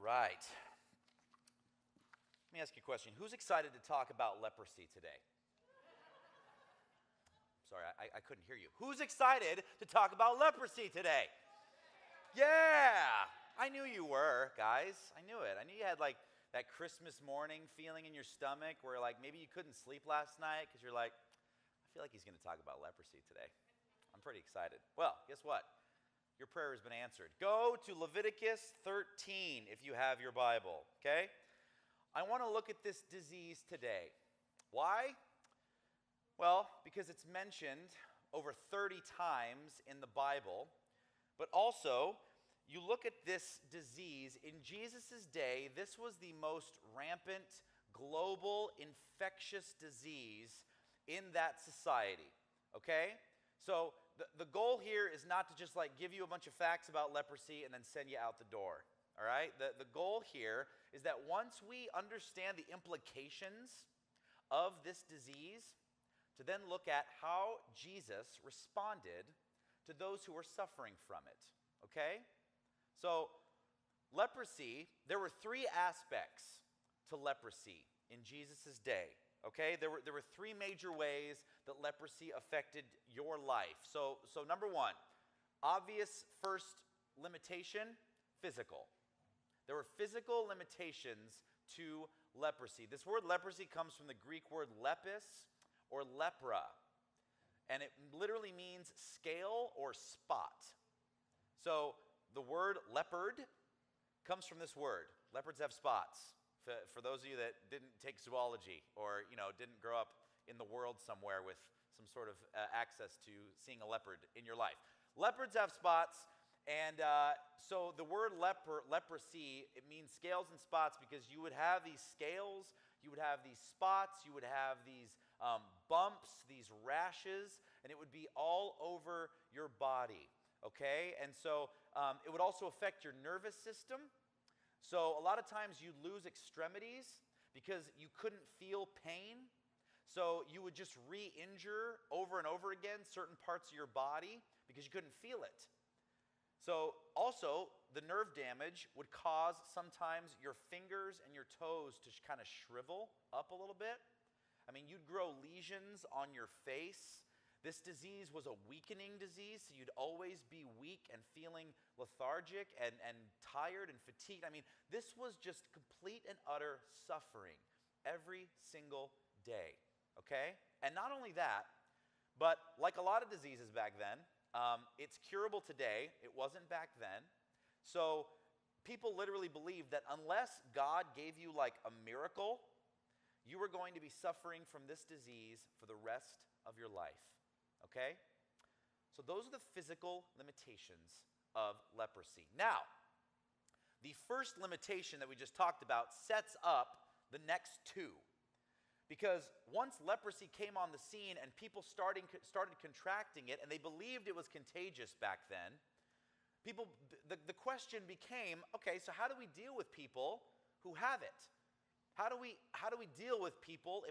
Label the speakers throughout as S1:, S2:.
S1: right. Let me ask you a question. Who's excited to talk about leprosy today? Sorry, I couldn't hear you. Who's excited to talk about leprosy today? Yeah, I knew you were, guys. I knew it. I knew you had like that Christmas morning feeling in your stomach where like maybe you couldn't sleep last night because you're like, I feel like he's going to talk about leprosy today. I'm pretty excited. Well, guess what? Your prayer has been answered. Go to Leviticus 13 if you have your Bible, okay? I want to look at this disease today. Why? Well, because it's mentioned over 30 times in the Bible, but also you look at this disease in Jesus' day, this was the most rampant global infectious disease in that society, okay? So the goal here is not to just like give you a bunch of facts about leprosy and then send you out the door, all right? The goal here is that once we understand the implications of this disease, to then look at how Jesus responded to those who were suffering from it, okay? So leprosy, there were three aspects to leprosy in Jesus' day, okay? There were three major ways that leprosy affected your life. So number one, obvious first limitation, physical. There were physical limitations to leprosy. This word leprosy comes from the Greek word lepis, or lepra, and it literally means scale or spot. So the word leopard comes from this word. Leopards have spots. For those of you that didn't take zoology or didn't grow up in the world somewhere with some sort of access to seeing a leopard in your life. Leopards have spots, and so the word leprosy, it means scales and spots because you would have these scales, you would have these spots, you would have these bumps, these rashes, and it would be all over your body, okay? And so it would also affect your nervous system. So a lot of times you'd lose extremities because you couldn't feel pain. So you would just re-injure over and over again certain parts of your body because you couldn't feel it. So also, the nerve damage would cause sometimes your fingers and your toes to kind of shrivel up a little bit. I mean, you'd grow lesions on your face. This disease was a weakening disease, so you'd always be weak and feeling lethargic and tired and fatigued. I mean, this was just complete and utter suffering every single day, okay? And not only that, but like a lot of diseases back then, it's curable today. It wasn't back then. So people literally believed that unless God gave you like a miracle, you were going to be suffering from this disease for the rest of your life, okay? So those are the physical limitations of leprosy. Now, the first limitation that we just talked about sets up the next two. Because once leprosy came on the scene and people started contracting it, and they believed it was contagious back then, the question became, okay, so how do we deal with people who have it? How do we deal with people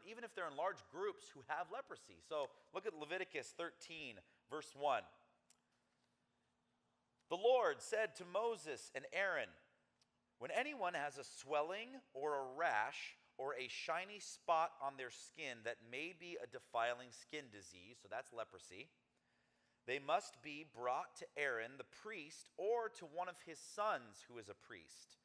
S1: even if they're in large groups who have leprosy? So look at Leviticus 13, verse 1. The Lord said to Moses and Aaron, when anyone has a swelling or a rash or a shiny spot on their skin that may be a defiling skin disease, so that's leprosy, they must be brought to Aaron, the priest, or to one of his sons who is a priest.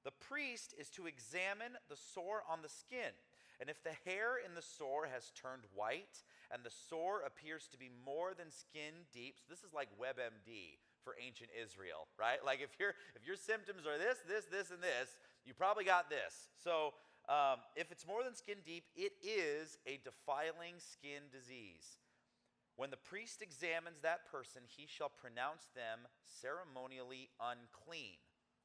S1: The priest is to examine the sore on the skin, and if the hair in the sore has turned white and the sore appears to be more than skin deep, so this is like WebMD for ancient Israel, right? Like if your symptoms are this, and this, you probably got this. So if it's more than skin deep, it is a defiling skin disease. When the priest examines that person, he shall pronounce them ceremonially unclean.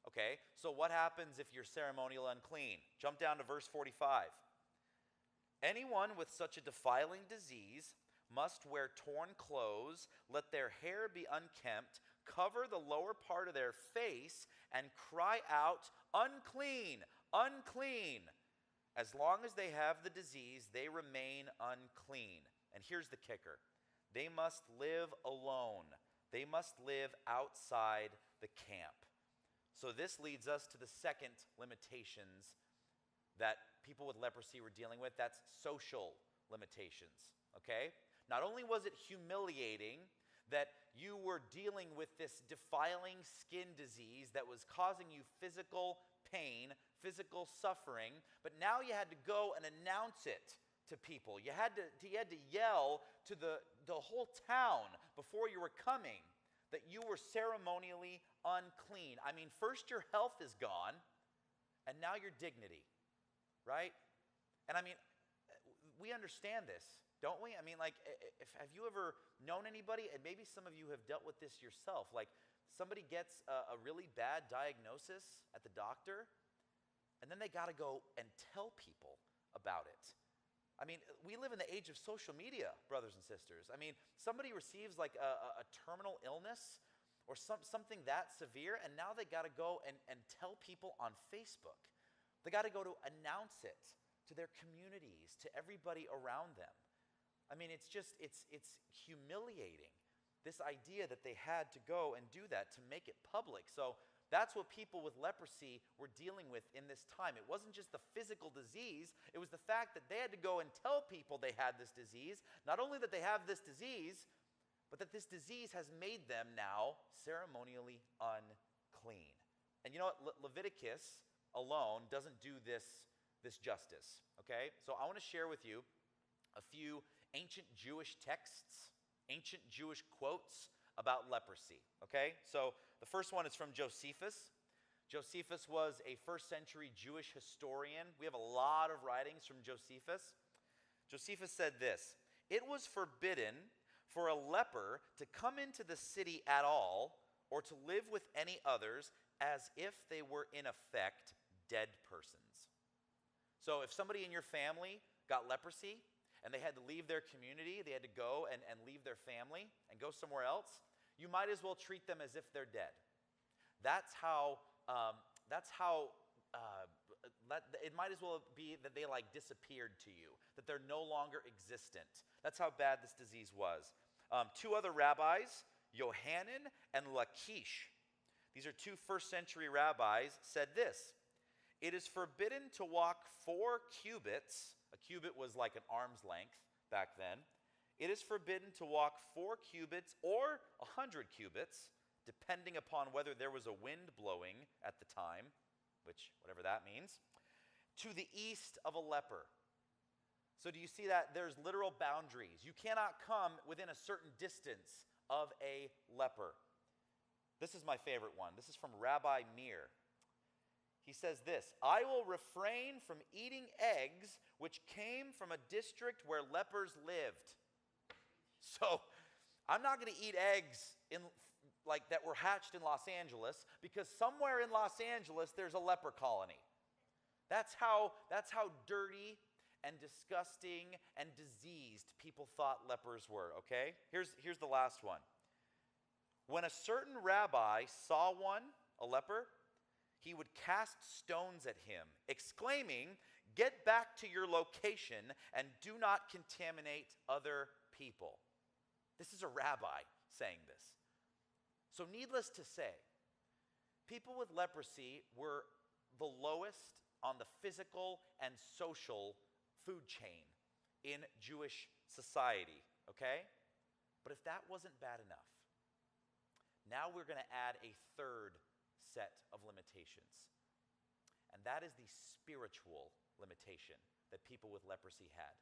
S1: Okay, so what happens if you're ceremonially unclean? Jump down to verse 45. Anyone with such a defiling disease must wear torn clothes, let their hair be unkempt, cover the lower part of their face, and cry out, unclean, unclean. As long as they have the disease, they remain unclean. And here's the kicker. They must live alone. They must live outside the camp. So this leads us to the second limitations that people with leprosy were dealing with. That's social limitations, okay? Not only was it humiliating that you were dealing with this defiling skin disease that was causing you physical pain, physical suffering, but now you had to go and announce it to people. You had to yell to the whole town before you were coming that you were ceremonially unclean. I mean, first your health is gone, and now your dignity, right? And I mean, we understand this, don't we? I mean, like, have you ever known anybody, and maybe some of you have dealt with this yourself, like somebody gets a really bad diagnosis at the doctor, and then they got to go and tell people about it. I mean, we live in the age of social media, brothers and sisters. I mean, somebody receives like a terminal illness or something that severe, and now they got to go and tell people on Facebook. They got to go to announce it to their communities, to everybody around them. I mean, it's humiliating, this idea that they had to go and do that to make it public. So that's what people with leprosy were dealing with in this time. It wasn't just the physical disease, it was the fact that they had to go and tell people they had this disease. Not only that they have this disease, but that this disease has made them now ceremonially unclean. And you know what? Leviticus alone doesn't do this justice, okay? So I want to share with you a few ancient Jewish texts, ancient Jewish quotes about leprosy, okay? So the first one is from Josephus. Josephus was a first century Jewish historian. We have a lot of writings from Josephus. Josephus said this: "It was forbidden for a leper to come into the city at all or to live with any others as if they were in effect dead persons." So if somebody in your family got leprosy and they had to leave their community, they had to go and leave their family and go somewhere else, you might as well treat them as if they're dead. That's how it might as well be that they like disappeared to you, that they're no longer existent. That's how bad this disease was. Two other rabbis, Yohanan and Lachish, these are two first century rabbis, said this: "It is forbidden to walk 4 cubits." A cubit was like an arm's length back then. "It is forbidden to walk 4 cubits or 100 cubits, depending upon whether there was a wind blowing at the time," which, whatever that means, "to the east of a leper." So do you see that? There's literal boundaries. You cannot come within a certain distance of a leper. This is my favorite one. This is from Rabbi Meir. He says this: "I will refrain from eating eggs which came from a district where lepers lived." So I'm not going to eat eggs that were hatched in Los Angeles, because somewhere in Los Angeles there's a leper colony. That's how dirty and disgusting and diseased people thought lepers were, okay? Here's the last one. "When a certain rabbi saw one, a leper, he would cast stones at him, exclaiming, 'Get back to your location and do not contaminate other people.'" This is a rabbi saying this. So needless to say, people with leprosy were the lowest on the physical and social food chain in Jewish society, okay? But if that wasn't bad enough, now we're going to add a third set of limitations. And that is the spiritual limitation that people with leprosy had.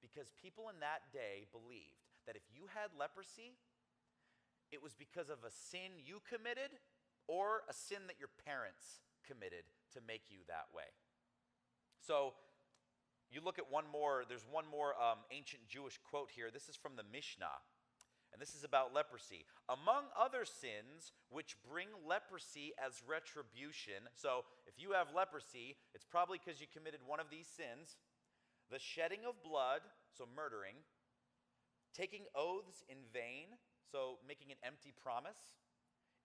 S1: Because people in that day believed that if you had leprosy, it was because of a sin you committed or a sin that your parents committed to make you that way. So you look at there's one more ancient Jewish quote here. This is from the Mishnah, and this is about leprosy. "Among other sins which bring leprosy as retribution," so if you have leprosy, it's probably because you committed one of these sins: "the shedding of blood," so murdering; "taking oaths in vain," so making an empty promise;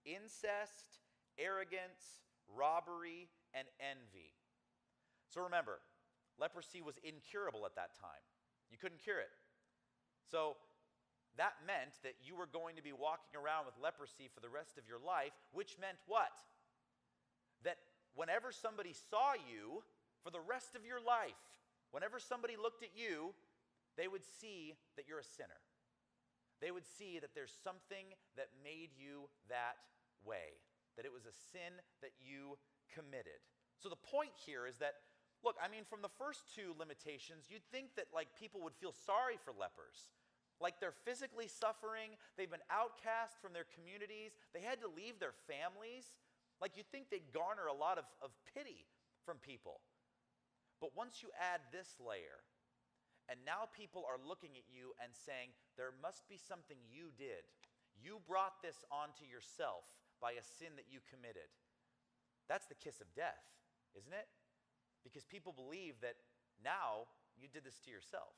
S1: "incest, arrogance, robbery, and envy." So remember, leprosy was incurable at that time. You couldn't cure it. So that meant that you were going to be walking around with leprosy for the rest of your life, which meant what? whenever somebody saw you for the rest of your life, whenever somebody looked at you, they would see that you're a sinner. They would see that there's something that made you that way, that it was a sin that you committed. So the point here is that, look, I mean, from the first two limitations, you'd think that like people would feel sorry for lepers. Like they're physically suffering, they've been outcast from their communities, they had to leave their families. Like you'd think they'd garner a lot of pity from people. But once you add this layer, and now people are looking at you and saying, there must be something you did. You brought this onto yourself by a sin that you committed. That's the kiss of death, isn't it? Because people believe that now you did this to yourself.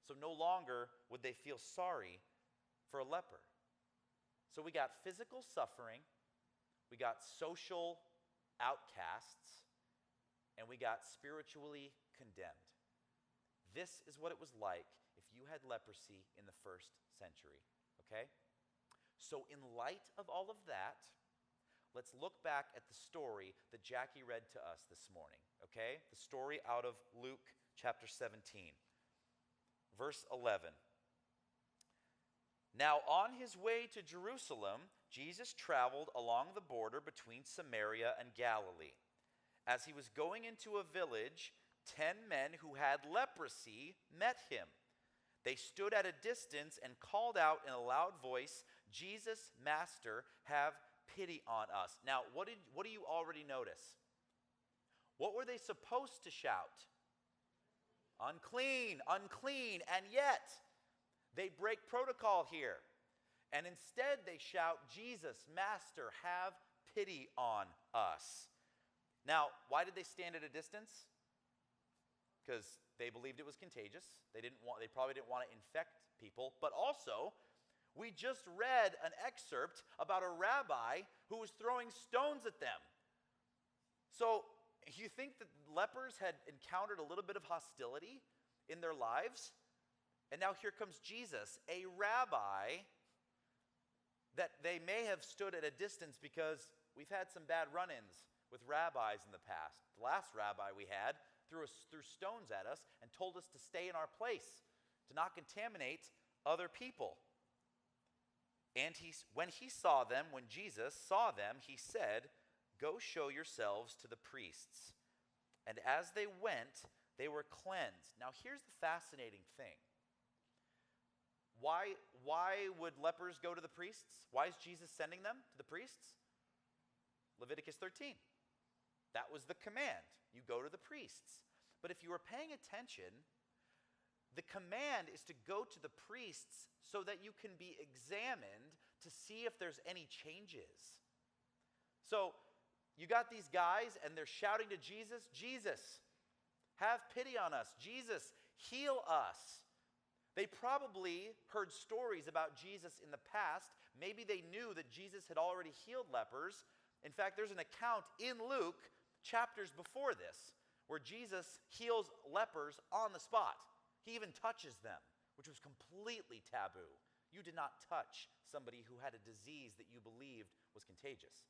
S1: So no longer would they feel sorry for a leper. So we got physical suffering, we got social outcasts, and we got spiritually condemned. This is what it was like if you had leprosy in the first century, okay? So in light of all of that, let's look back at the story that Jackie read to us this morning, okay? The story out of Luke chapter 17, verse 11. Now on his way to Jerusalem, Jesus traveled along the border between Samaria and Galilee. As he was going into a village, 10 men who had leprosy met him. They stood at a distance and called out in a loud voice, Jesus, Master, have pity on us. Now, what do you already notice? What were they supposed to shout? Unclean, unclean, and yet they break protocol here. And instead they shout, Jesus, Master, have pity on us. Now, why did they stand at a distance? Because they believed it was contagious. They probably didn't want to infect people. But also, we just read an excerpt about a rabbi who was throwing stones at them. So you think that lepers had encountered a little bit of hostility in their lives? And now here comes Jesus, a rabbi that they may have stood at a distance because we've had some bad run-ins with rabbis in the past. The last rabbi we had threw stones at us and told us to stay in our place, to not contaminate other people. And when Jesus saw them, he said, go show yourselves to the priests. And as they went, they were cleansed. Now here's the fascinating thing. Why would lepers go to the priests? Why is Jesus sending them to the priests? Leviticus 13. That was the command. You go to the priests. But if you were paying attention, the command is to go to the priests so that you can be examined to see if there's any changes. So you got these guys and they're shouting to Jesus, Jesus, have pity on us. Jesus, heal us. They probably heard stories about Jesus in the past. Maybe they knew that Jesus had already healed lepers. In fact, there's an account in Luke, chapters before this, where Jesus heals lepers on the spot. He even touches them, which was completely taboo. You did not touch somebody who had a disease that you believed was contagious.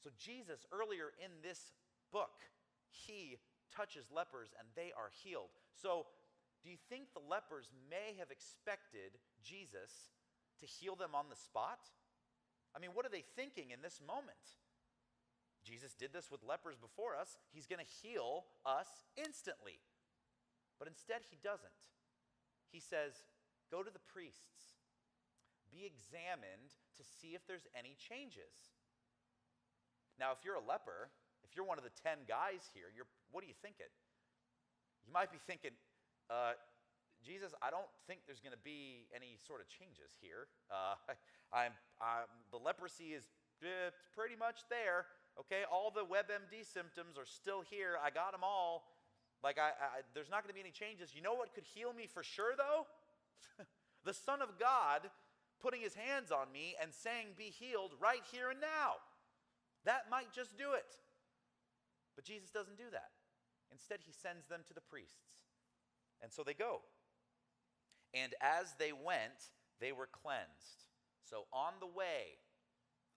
S1: So Jesus, earlier in this book, he touches lepers and they are healed. So do you think the lepers may have expected Jesus to heal them on the spot? I mean, what are they thinking in this moment? Jesus did this with lepers before us. He's going to heal us instantly. But instead, he doesn't. He says, go to the priests. Be examined to see if there's any changes. Now, if you're a leper, if you're one of the 10 guys here, what are you thinking? You might be thinking, Jesus, I don't think there's going to be any sort of changes here. The leprosy is pretty much there. Okay, all the WebMD symptoms are still here. I got them all. There's not going to be any changes. You know what could heal me for sure, though? The Son of God putting his hands on me and saying, be healed right here and now. That might just do it. But Jesus doesn't do that. Instead, he sends them to the priests. And so they go. And as they went, they were cleansed. So on the way,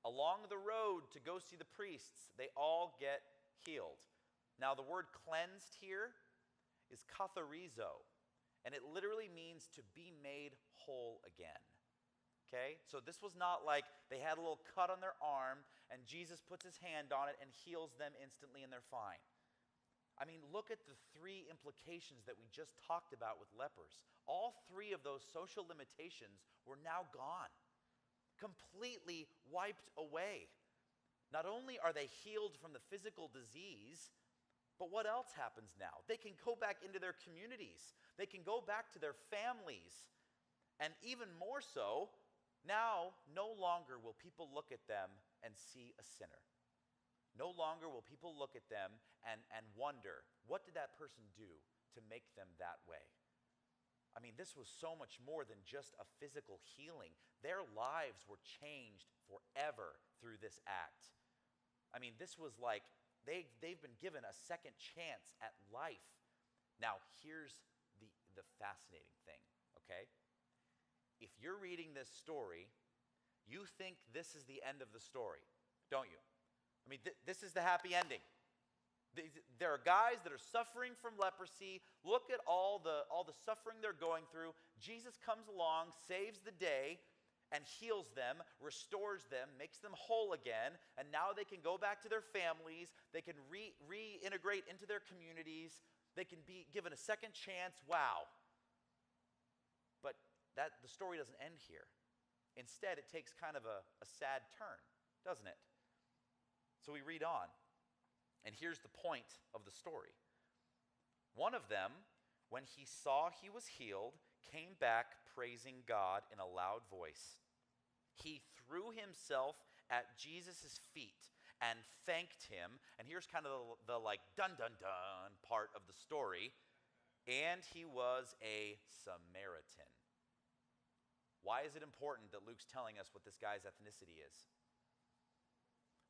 S1: along the road to go see the priests, they all get healed. Now, the word cleansed here is katharizo, and it literally means to be made whole again. Okay? So this was not like they had a little cut on their arm and Jesus puts his hand on it and heals them instantly and they're fine. I mean, look at the three implications that we just talked about with lepers. All three of those social limitations were now gone, completely wiped away. Not only are they healed from the physical disease, but what else happens now? They can go back into their communities. They can go back to their families. And even more so, now no longer will people look at them and see a sinner. No longer will people look at them and wonder, what did that person do to make them that way? I mean, this was so much more than just a physical healing. Their lives were changed forever through this act. I mean, this was like they've been given a second chance at life. Now, here's the fascinating thing, okay? If you're reading this story, you think this is the end of the story, don't you? I mean, this is the happy ending. There are guys that are suffering from leprosy. Look at all the suffering they're going through. Jesus comes along, saves the day, and heals them, restores them, makes them whole again, and now they can go back to their families. They can reintegrate into their communities. They can be given a second chance. Wow. But the story doesn't end here. Instead, it takes kind of a sad turn, doesn't it? So we read on, and here's the point of the story. One of them, when he saw he was healed, came back praising God in a loud voice. He threw himself at Jesus' feet and thanked him. And here's kind of the like dun-dun-dun part of the story. And he was a Samaritan. Why is it important that Luke's telling us what this guy's ethnicity is?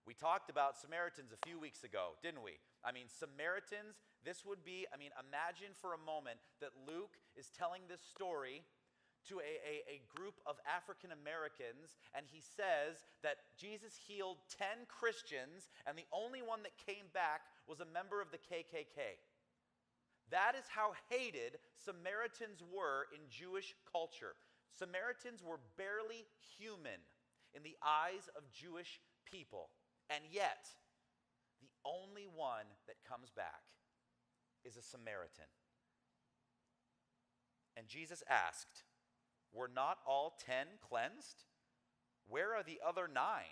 S1: We talked about Samaritans a few weeks ago, didn't we? I mean, Samaritans, this would be, imagine for a moment that Luke is telling this story to a group of African Americans, and he says that Jesus healed 10 Christians, and the only one that came back was a member of the KKK. That is how hated Samaritans were in Jewish culture. Samaritans were barely human in the eyes of Jewish people. And yet, the only one that comes back is a Samaritan. And Jesus asked, "Were not all 10 cleansed? Where are the other 9?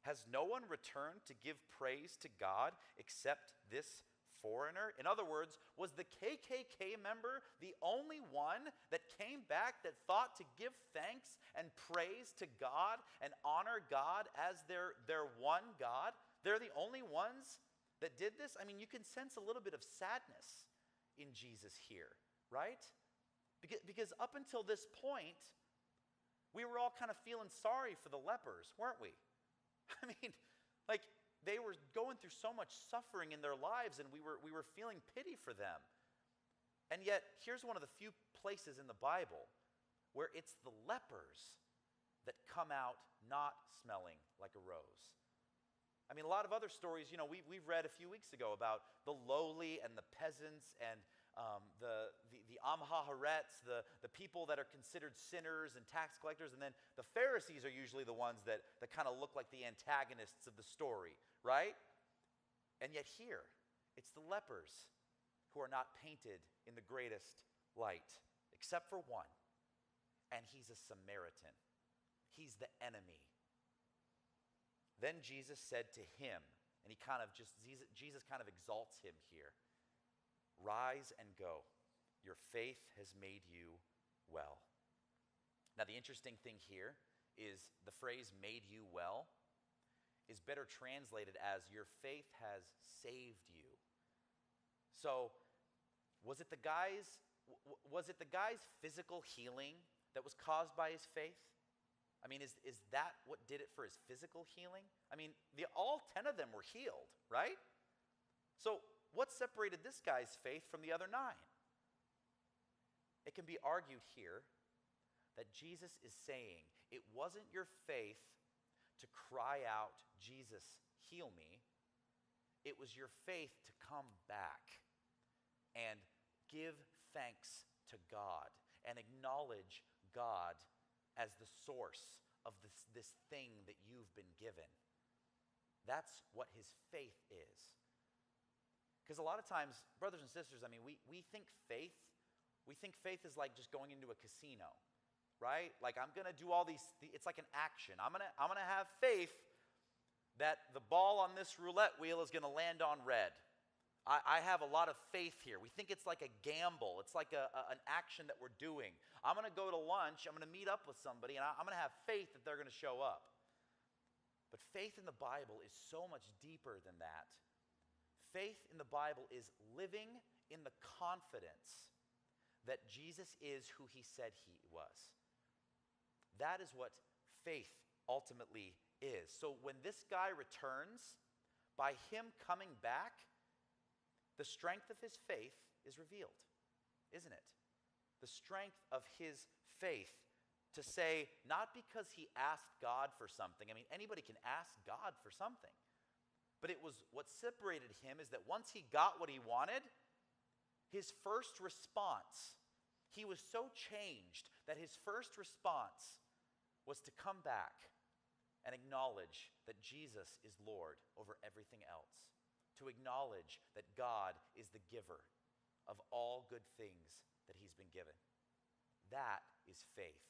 S1: Has no one returned to give praise to God except this foreigner?" In other words, was the KKK member the only one that came back that thought to give thanks and praise to God and honor God as their one God? They're the only ones that did this? I mean, you can sense a little bit of sadness in Jesus here, right? Because up until this point, we were all kind of feeling sorry for the lepers, weren't we? I mean, like, they were going through so much suffering in their lives, and we were feeling pity for them. And yet, here's one of the few places in the Bible where it's the lepers that come out not smelling like a rose. I mean, a lot of other stories, we've read a few weeks ago about the lowly and the peasants and the Amhaharets, the people that are considered sinners and tax collectors, and then the Pharisees are usually the ones that kind of look like the antagonists of the story, right? And yet here, it's the lepers who are not painted in the greatest light, except for one, and he's a Samaritan. He's the enemy. Then Jesus said to him, and Jesus kind of exalts him here, "Rise and go. Your faith has made you well." Now, the interesting thing here is the phrase "made you well" is better translated as "your faith has saved you." So, was it the guy's physical healing that was caused by his faith? I mean, is that what did it for his physical healing? I mean, all 10 of them were healed, right? So, what separated this guy's faith from the other 9? It can be argued here that Jesus is saying, it wasn't your faith to cry out, "Jesus, heal me." it was your faith to come back and give thanks to God and acknowledge God as the source of this thing that you've been given. That's what his faith is. Because a lot of times, brothers and sisters, I mean, we think faith is like just going into a casino, right? Like I'm going to do all these, it's like an action. I'm going to have faith that the ball on this roulette wheel is going to land on red. I have a lot of faith here. We think it's like a gamble. It's like an action that we're doing. I'm going to go to lunch. I'm going to meet up with somebody, and I'm going to have faith that they're going to show up. But faith in the Bible is so much deeper than that. Faith in the Bible is living in the confidence that Jesus is who he said he was. That is what faith ultimately is. So when this guy returns, by him coming back, the strength of his faith is revealed, isn't it? The strength of his faith to say, not because he asked God for something. I mean, anybody can ask God for something. But it was what separated him is that once he got what he wanted, his first response, he was so changed that his first response was to come back and acknowledge that Jesus is Lord over everything else. To acknowledge that God is the giver of all good things that he's been given. That is faith.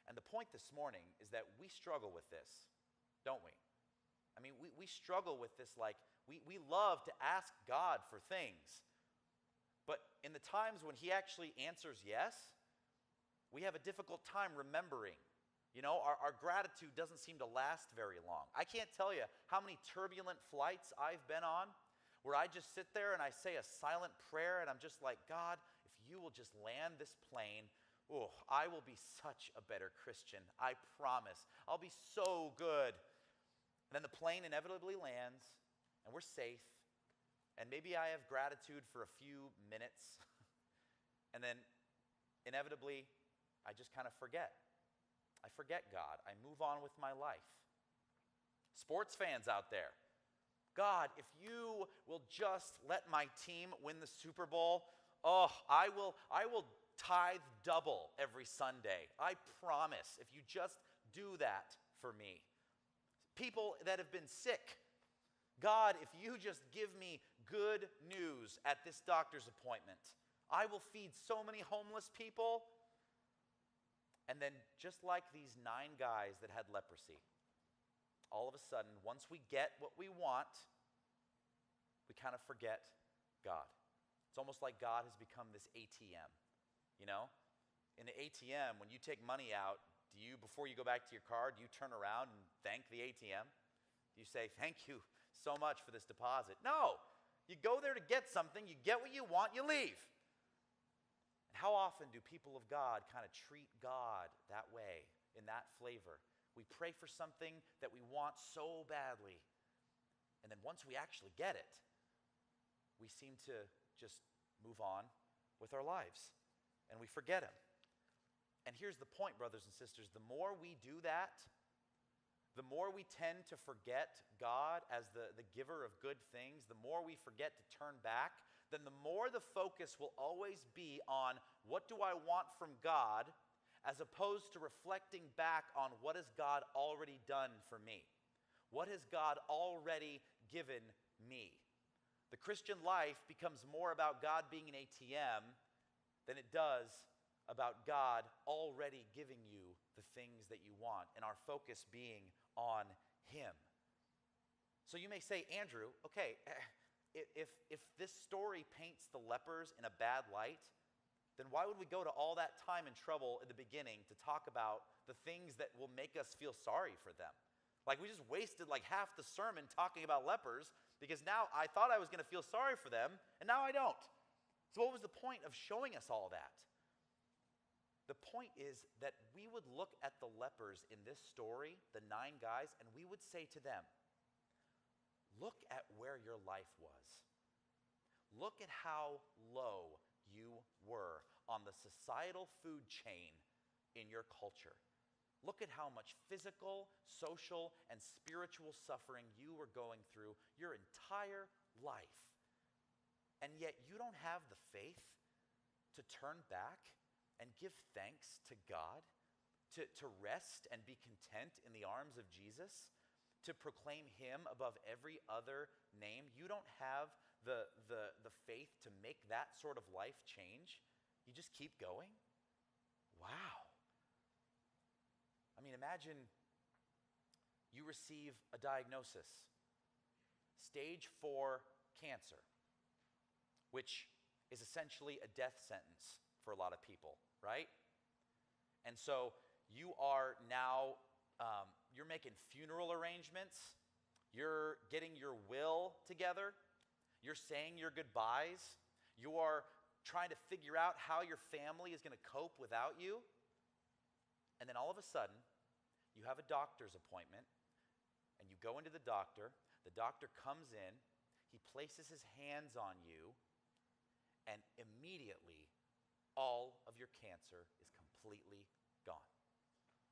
S1: And the point this morning is that we struggle with this, don't we? I mean, we struggle with this like, we love to ask God for things. But in the times when he actually answers yes, we have a difficult time remembering. You know, our gratitude doesn't seem to last very long. I can't tell you how many turbulent flights I've been on where I just sit there and I say a silent prayer and I'm just like, God, if you will just land this plane, oh, I will be such a better Christian. I promise. I'll be so good. And then the plane inevitably lands and we're safe. And maybe I have gratitude for a few minutes. And then inevitably, I just kind of forget. I forget God. I move on with my life. Sports fans out there, God, if you will just let my team win the Super Bowl, oh, I will tithe double every Sunday. I promise. If you just do that for me. People that have been sick, God, if you just give me good news at this doctor's appointment, I will feed so many homeless people. And then just like these 9 guys that had leprosy, all of a sudden, once we get what we want, we kind of forget God. It's almost like God has become this ATM, you know? In the ATM, when you take money out, before you go back to your car, do you turn around and thank the ATM? Do you say, thank you so much for this deposit? No! You go there to get something, you get what you want, you leave. How often do people of God kind of treat God that way, in that flavor? We pray for something that we want so badly, and then once we actually get it, we seem to just move on with our lives, and we forget him. And here's the point, brothers and sisters. The more we do that, the more we tend to forget God as the giver of good things, the more we forget to turn back, then the more the focus will always be on what do I want from God, as opposed to reflecting back on what has God already done for me. What has God already given me? The Christian life becomes more about God being an ATM than it does about God already giving you the things that you want, and our focus being on him. So you may say, Andrew, okay, if this story paints the lepers in a bad light, then why would we go to all that time and trouble at the beginning to talk about the things that will make us feel sorry for them? Like we just wasted like half the sermon talking about lepers because now I thought I was going to feel sorry for them, and now I don't. So what was the point of showing us all that? The point is that we would look at the lepers in this story, the 9 guys, and we would say to them, look at where your life was. Look at how low you were on the societal food chain in your culture. Look at how much physical, social, and spiritual suffering you were going through your entire life, and yet you don't have the faith to turn back and give thanks to God, to rest and be content in the arms of Jesus, to proclaim him above every other name. You don't have the faith to make that sort of life change. You just keep going. Wow. I mean, imagine you receive a diagnosis, stage 4 cancer, which is essentially a death sentence for a lot of people, right? And so you are now, you're making funeral arrangements, you're getting your will together, you're saying your goodbyes, you are trying to figure out how your family is going to cope without you. And then all of a sudden, you have a doctor's appointment, and you go into the doctor comes in, he places his hands on you, and immediately all of your cancer is completely gone,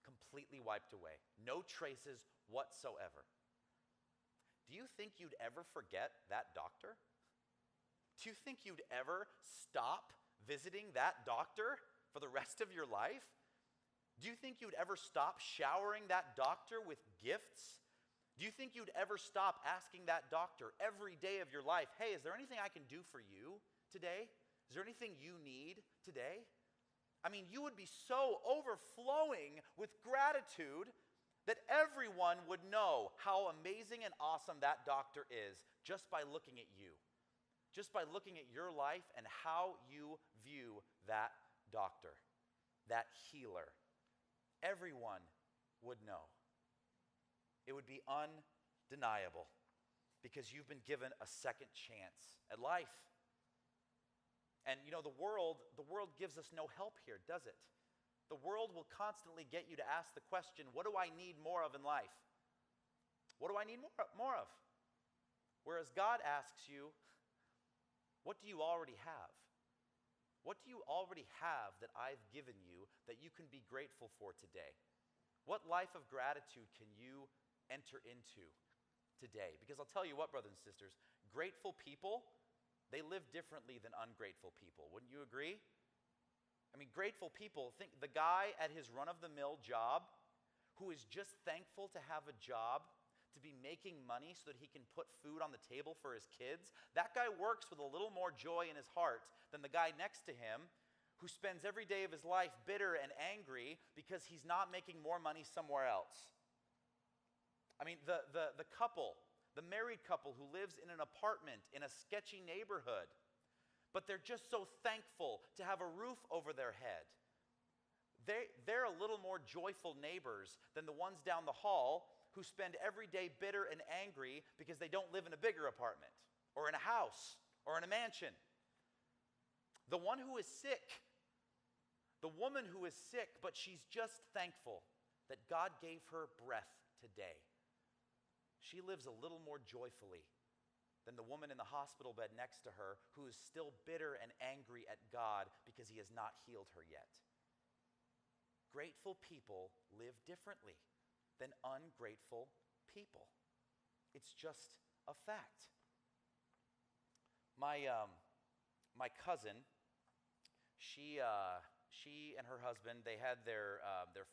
S1: completely wiped away, no traces whatsoever. Do you think you'd ever forget that doctor? Do you think you'd ever stop visiting that doctor for the rest of your life? Do you think you'd ever stop showering that doctor with gifts? Do you think you'd ever stop asking that doctor every day of your life, hey, is there anything I can do for you today? Is there anything you need today? I mean, you would be so overflowing with gratitude that everyone would know how amazing and awesome that doctor is just by looking at you, just by looking at your life and how you view that doctor, that healer. Everyone would know. It would be undeniable because you've been given a second chance at life. And you know, the world gives us no help here, does it? The world will constantly get you to ask the question, what do I need more of in life? What do I need more of? Whereas God asks you, what do you already have? What do you already have that I've given you that you can be grateful for today? What life of gratitude can you enter into today? Because I'll tell you what, brothers and sisters, grateful people, they live differently than ungrateful people. Wouldn't you agree? I mean, grateful people, think the guy at his run-of-the-mill job who is just thankful to have a job, to be making money so that he can put food on the table for his kids, that guy works with a little more joy in his heart than the guy next to him who spends every day of his life bitter and angry because he's not making more money somewhere else. I mean, the couple, the married couple who lives in an apartment in a sketchy neighborhood, but they're just so thankful to have a roof over their head. They're a little more joyful neighbors than the ones down the hall who spend every day bitter and angry because they don't live in a bigger apartment or in a house or in a mansion. The one who is sick, the woman who is sick, but she's just thankful that God gave her breath today. She lives a little more joyfully than the woman in the hospital bed next to her who is still bitter and angry at God because he has not healed her yet. Grateful people live differently than ungrateful people. It's just a fact. My cousin, she and her husband, they had their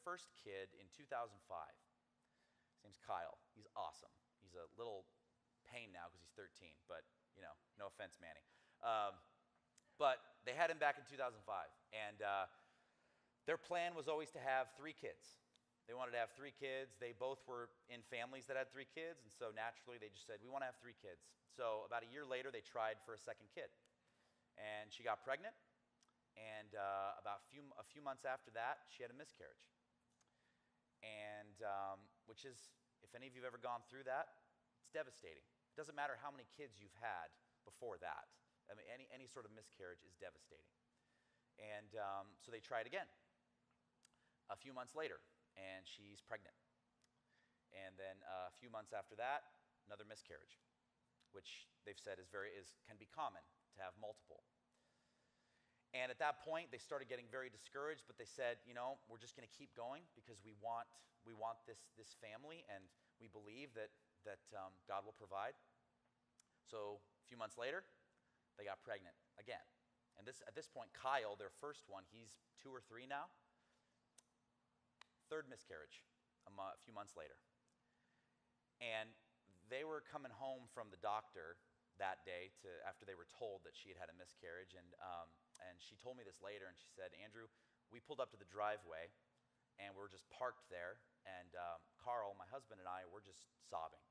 S1: first kid in 2005. His name's Kyle. He's awesome. He's a little pain now because he's 13, but you know, no offense, Manny. But they had him back in 2005, and their plan was always to have 3 kids. They wanted to have 3 kids. They both were in families that had 3 kids, and so naturally they just said, we want to have 3 kids. So about a year later, they tried for a second kid, and she got pregnant. And about a few months after that, she had a miscarriage. And which is, if any of you have ever gone through that, it's devastating. It doesn't matter how many kids you've had before that. I mean, any sort of miscarriage is devastating. And so they tried again a few months later, and she's pregnant. And then a few months after that, another miscarriage, which they've said can be common to have multiple. And at that point, they started getting very discouraged, but they said, you know, we're just going to keep going because we want this family, and we believe that God will provide. So a few months later, they got pregnant again. And at this point, Kyle, their first one, he's 2 or 3 now. Third miscarriage a few months later. And they were coming home from the doctor that day after they were told that she had had a miscarriage. And she told me this later, and she said, Andrew, we pulled up to the driveway, and we're just parked there. And Carl, my husband, and I, we're just sobbing.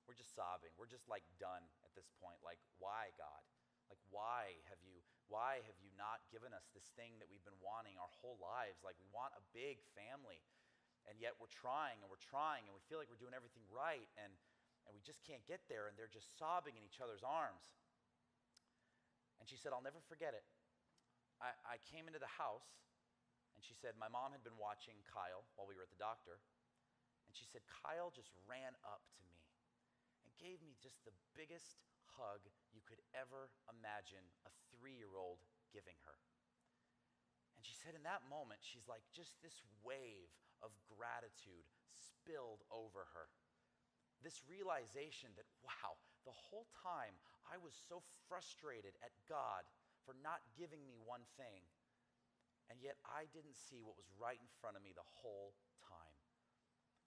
S1: We're just sobbing. We're just like done at this point. Like, why, God? Like, why have you not given us this thing that we've been wanting our whole lives? Like, we want a big family, and yet we're trying, and we feel like we're doing everything right, and we just can't get there, and they're just sobbing in each other's arms. And she said, I'll never forget it. I came into the house, and she said, my mom had been watching Kyle while we were at the doctor, and she said, Kyle just ran up to me and gave me just the biggest hug you could ever imagine a 3-year-old giving her. And she said in that moment, she's like, just this wave of gratitude spilled over her. This realization that, wow, the whole time I was so frustrated at God for not giving me one thing, and yet I didn't see what was right in front of me the whole time.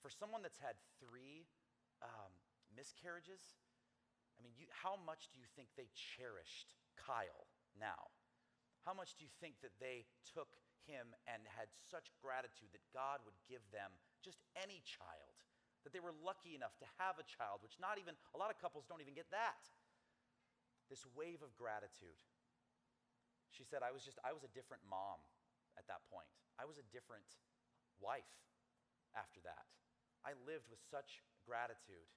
S1: For someone that's had 3 miscarriages, I mean, how much do you think they cherished Kyle now? How much do you think that they took him and had such gratitude that God would give them just any child? That they were lucky enough to have a child, which not even, a lot of couples don't even get that. This wave of gratitude. She said, I was a different mom at that point. I was a different wife after that. I lived with such gratitude.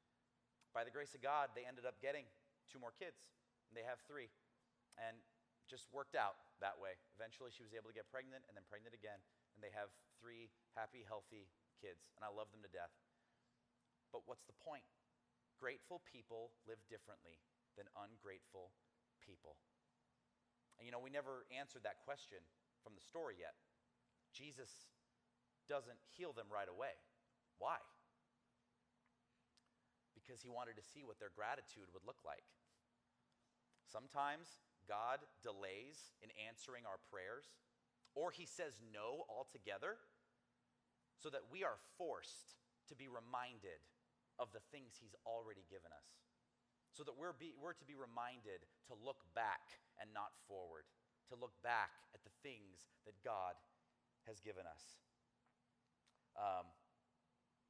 S1: By the grace of God, they ended up getting 2 more kids, and they have 3, and just worked out that way. Eventually, she was able to get pregnant, and then pregnant again, and they have 3 happy, healthy kids, and I love them to death. But what's the point? Grateful people live differently than ungrateful people. And we never answered that question from the story yet. Jesus doesn't heal them right away. Why? Because he wanted to see what their gratitude would look like. Sometimes God delays in answering our prayers, or he says no altogether, so that we are forced to be reminded of the things he's already given us. So that we're to be reminded to look back and not forward, to look back at the things that God has given us.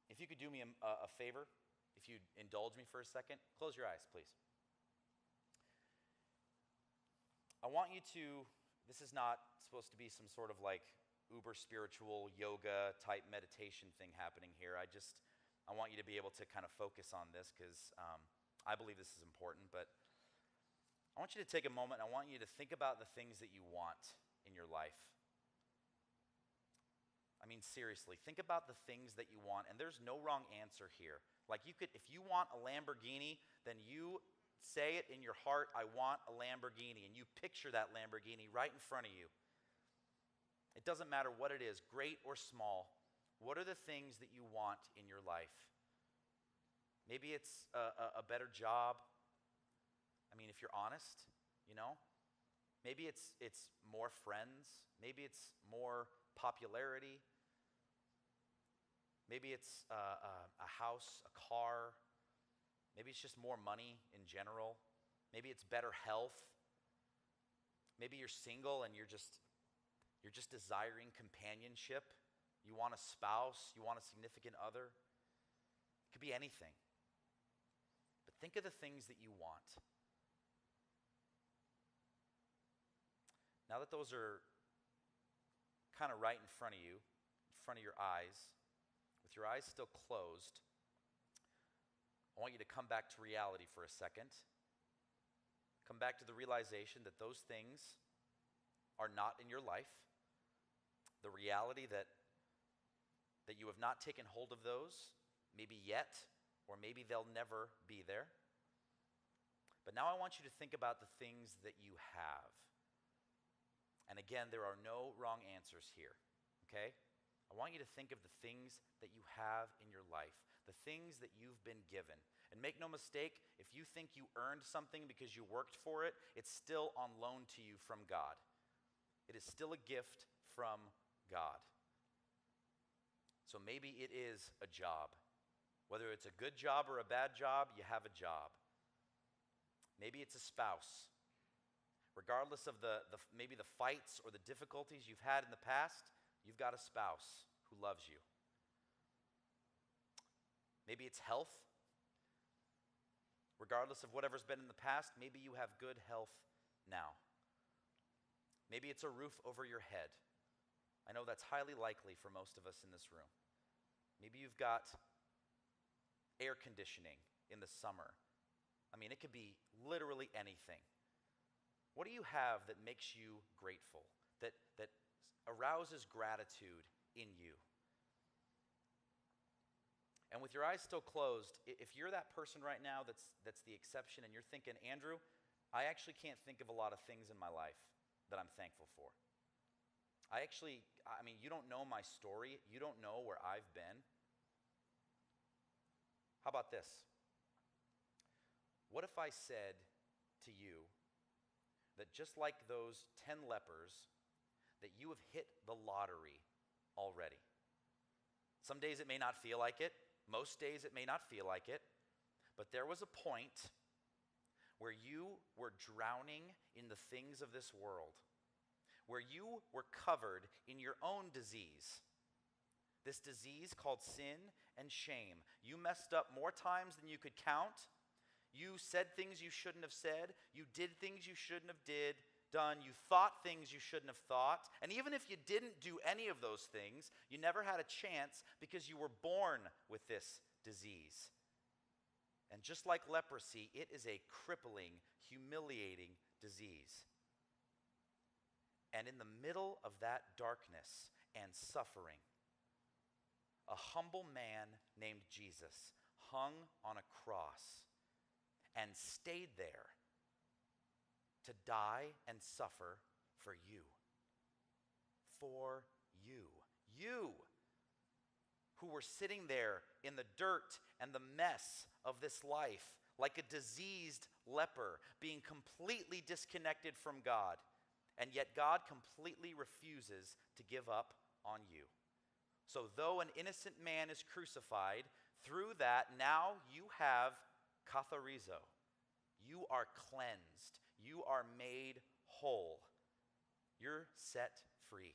S1: If you could do me a favor, if you'd indulge me for a second, close your eyes, please. I want you to, this is not supposed to be some sort of like uber spiritual yoga type meditation thing happening here. I want you to be able to kind of focus on this because I believe this is important, but I want you to take a moment. I want you to think about the things that you want in your life. I mean, seriously, think about the things that you want, and there's no wrong answer here. Like if you want a Lamborghini, then you say it in your heart, I want a Lamborghini, and you picture that Lamborghini right in front of you. It doesn't matter what it is, great or small. What are the things that you want in your life? Maybe it's a better job. I mean, if you're honest, Maybe it's more friends. Maybe it's more popularity. Maybe it's a house, a car. Maybe it's just more money in general. Maybe it's better health. Maybe you're single and you're just desiring companionship. You want a spouse, you want a significant other. It could be anything. But think of the things that you want. Now that those are kind of right in front of you, in front of your eyes, with your eyes still closed, I want you to come back to reality for a second. Come back to the realization that those things are not in your life. The reality that you have not taken hold of those, maybe yet, or maybe they'll never be there. But now I want you to think about the things that you have. And again, there are no wrong answers here, okay? I want you to think of the things that you have in your life, the things that you've been given. And And make no mistake, if you think you earned something because you worked for it, it's still on loan to you from God. It is still a gift from God. So maybe it is a job. Whether it's a good job or a bad job, you have a job. Maybe it's a spouse. Regardless of maybe the fights or the difficulties you've had in the past, you've got a spouse who loves you. Maybe it's health. Regardless of whatever's been in the past, maybe you have good health now. Maybe it's a roof over your head. I know that's highly likely for most of us in this room. Maybe you've got air conditioning in the summer. I mean, it could be literally anything. What do you have that makes you grateful, that arouses gratitude in you? And with your eyes still closed, if you're that person right now that's the exception and you're thinking, Andrew, I actually can't think of a lot of things in my life that I'm thankful for. You don't know my story. You don't know where I've been. How about this? What if I said to you that just like those 10 lepers, that you have hit the lottery already? Some days it may not feel like it. Most days it may not feel like it. But there was a point where you were drowning in the things of this world, where you were covered in your own disease. This disease called sin and shame. You messed up more times than you could count. You said things you shouldn't have said. You did things you shouldn't have done. You thought things you shouldn't have thought. And even if you didn't do any of those things, you never had a chance because you were born with this disease. And just like leprosy, it is a crippling, humiliating disease. And in the middle of that darkness and suffering, a humble man named Jesus hung on a cross and stayed there to die and suffer for you. For you. You who were sitting there in the dirt and the mess of this life, like a diseased leper, being completely disconnected from God. And yet God completely refuses to give up on you. So though an innocent man is crucified, through that now you have katharizo. You are cleansed. You are made whole. You're set free.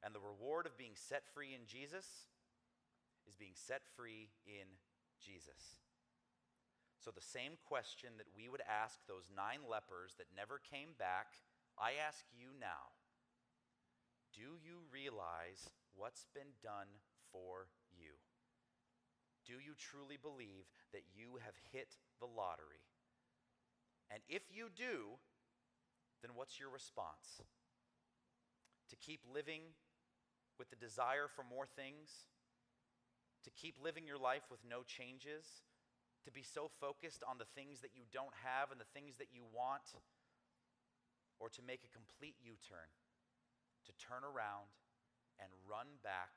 S1: And the reward of being set free in Jesus is being set free in Jesus. So the same question that we would ask those 9 lepers that never came back, I ask you now. Do you realize what's been done for you? Do you truly believe that you have hit the lottery? And if you do, then what's your response? To keep living with the desire for more things? To keep living your life with no changes? To be so focused on the things that you don't have and the things that you want? Or to make a complete U-turn? To turn around and run back,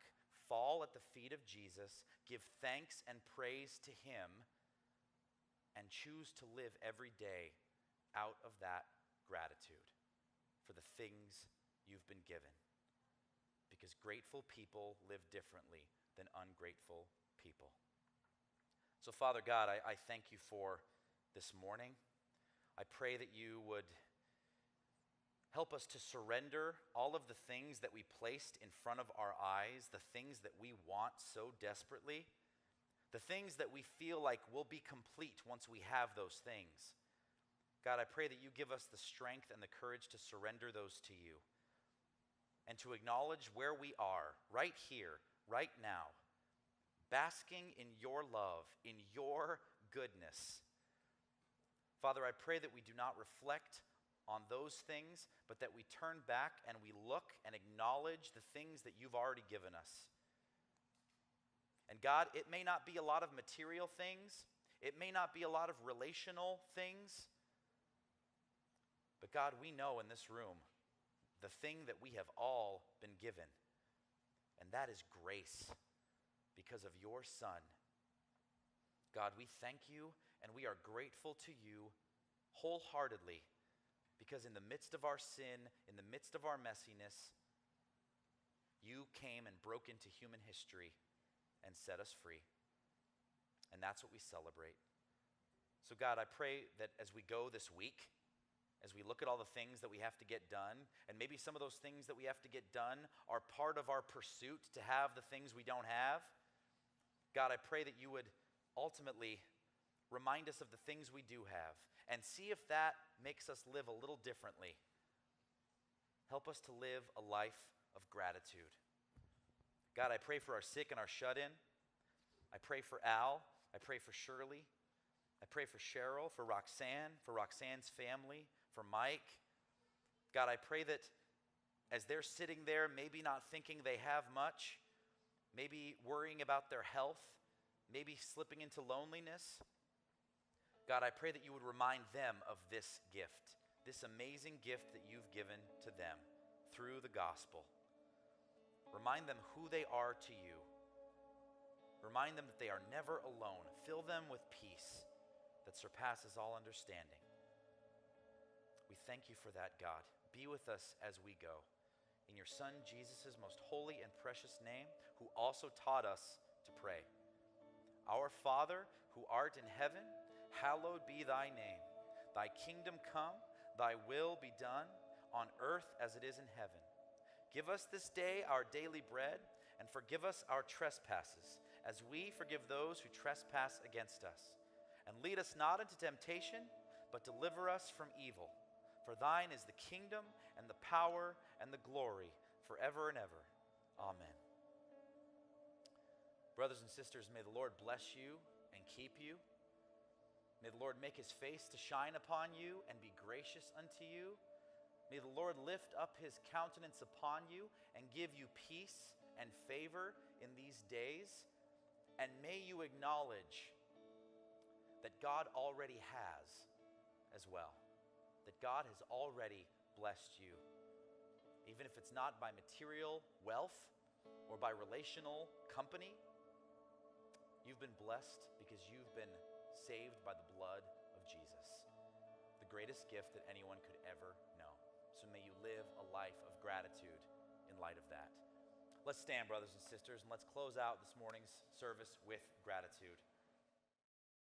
S1: fall at the feet of Jesus, give thanks and praise to him, and choose to live every day out of that gratitude for the things you've been given. Because grateful people live differently than ungrateful people. So Father God, I thank you for this morning. I pray that you would help us to surrender all of the things that we placed in front of our eyes, the things that we want so desperately, the things that we feel like will be complete once we have those things. God, I pray that you give us the strength and the courage to surrender those to you and to acknowledge where we are, right here, right now, basking in your love, in your goodness. Father, I pray that we do not reflect on those things, but that we turn back and we look and acknowledge the things that you've already given us. And God, it may not be a lot of material things. It may not be a lot of relational things. But God, we know in this room the thing that we have all been given. And that is grace because of your Son. God, we thank you and we are grateful to you wholeheartedly because in the midst of our sin, in the midst of our messiness, you came and broke into human history and set us free. And that's what we celebrate. So God, I pray that as we go this week, as we look at all the things that we have to get done, and maybe some of those things that we have to get done are part of our pursuit to have the things we don't have, God, I pray that you would ultimately remind us of the things we do have and see if that makes us live a little differently. Help us to live a life of gratitude. God, I pray for our sick and our shut-in. I pray for Al. I pray for Shirley. I pray for Cheryl, for Roxanne's family, for Mike. God, I pray that as they're sitting there, maybe not thinking they have much, maybe worrying about their health, maybe slipping into loneliness, God, I pray that you would remind them of this gift, this amazing gift that you've given to them through the gospel. Remind them who they are to you. Remind them that they are never alone. Fill them with peace that surpasses all understanding. We thank you for that, God. Be with us as we go. In your Son, Jesus' most holy and precious name, who also taught us to pray. Our Father, who art in heaven, hallowed be thy name. Thy kingdom come, thy will be done, on earth as it is in heaven. Give us this day our daily bread, and forgive us our trespasses, as we forgive those who trespass against us. And lead us not into temptation, but deliver us from evil. For thine is the kingdom, and the power, and the glory, forever and ever. Amen. Brothers and sisters, may the Lord bless you and keep you. May the Lord make his face to shine upon you and be gracious unto you. May the Lord lift up his countenance upon you and give you peace and favor in these days. And may you acknowledge that God already has as well. That God has already blessed you. Even if it's not by material wealth or by relational company, you've been blessed because you've been saved by the blood of Jesus, the greatest gift that anyone could ever know. So may you live a life of gratitude in light of that. Let's stand, brothers and sisters, and let's close out this morning's service with gratitude.